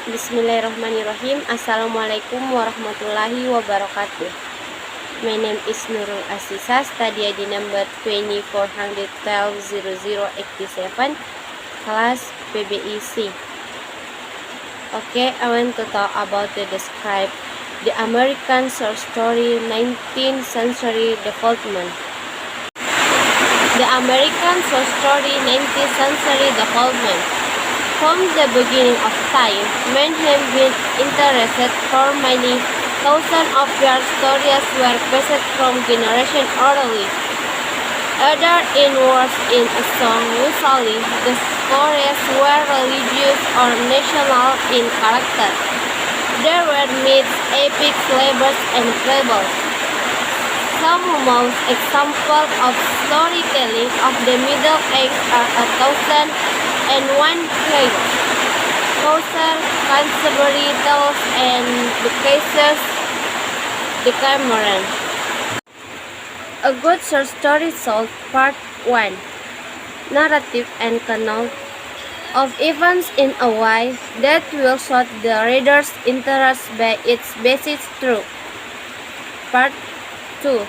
Bismillahirrahmanirrahim. Assalamualaikum warahmatullahi wabarakatuh. My name is Nurul Azizah, study ID number 24120087, class PBEC. Okay, I want to talk about the describe the American short story 19th century development. The American short story 19th century development. From the beginning of time, men have been interested for many thousands of years. Stories were passed from generation orally, either in words in a song. Usually, the stories were religious or national in character. There were myths, epics, labors, and fables. Some most examples of storytelling of the Middle Ages are A Thousand and One Tale, Chaucer, Canterbury Tales, and The Cases Decameron. A Good Short Story Told, Part 1. Narrative and canal of events in a way that will show the reader's interest by its basic truth. Part 2.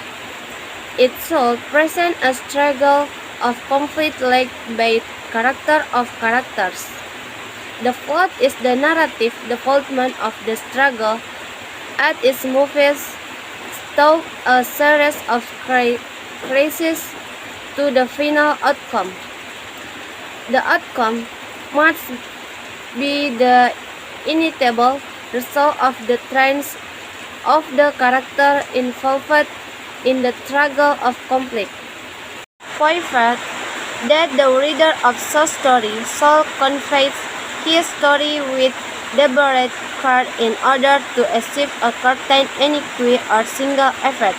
It should present a struggle of conflict led by character of characters. The plot is the narrative development of the struggle at its movies through a series of crises to the final outcome. The outcome must be the inevitable result of the trains of the character involved in the struggle of conflict. Point that the reader of such story shall convey his story with deliberate care in order to achieve a certain iniquity or single effect,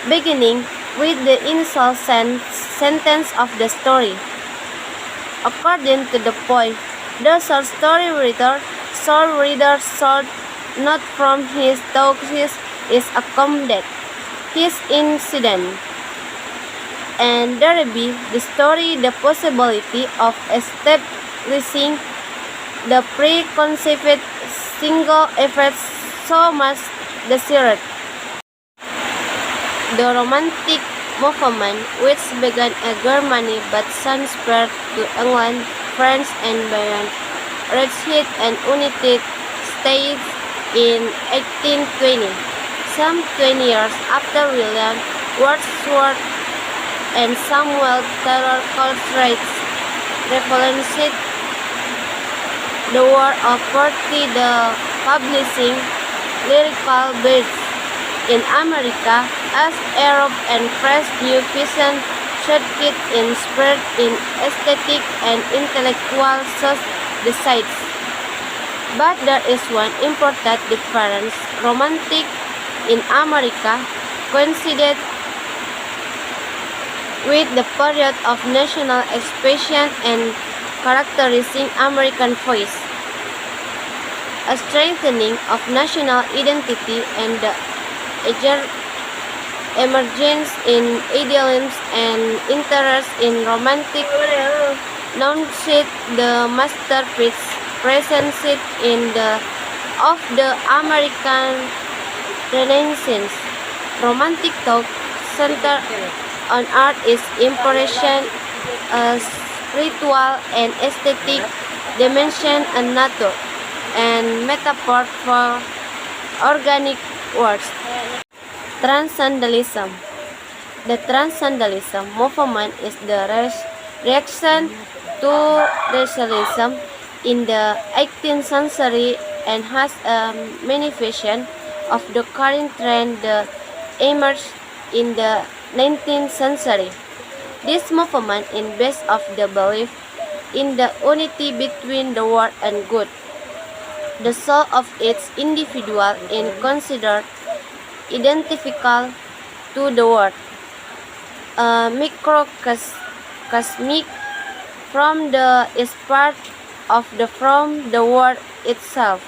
beginning with the initial sentence of the story. According to the point, the short story reader should not from his thoughts is accommodate his incident, and there be the story the possibility of establishing the preconceived single effects so much desired. The Romantic movement, which began in Germany but soon spread to England, France, and beyond, reached an United States in 1820. Some 20 years after William Wordsworth and Samuel Taylor Coleridge revolutionized the world of poetry, the publishing lyrical birds in America as Europe and fresh new vision circuit in spirit in aesthetic and intellectual decides. But there is one important difference. Romantic in America coincided with the period of national expression and characterizing American voice, a strengthening of national identity, and the emergence in idealism and interest in romantic nonsense. The masterpiece presents in of the American Renaissance. Romantic thought center on art is impression, a spiritual and aesthetic dimension, and nature and metaphor for organic words. Transcendentalism. The Transcendentalism movement is the reaction to racialism in the 18th century and has a manifestation of the current trend that emerged in the 19th century. This movement is based on the belief in the unity between the world and good, the soul of its individual, and considered identical to the world, a microcosmic from the is part of the from the world itself.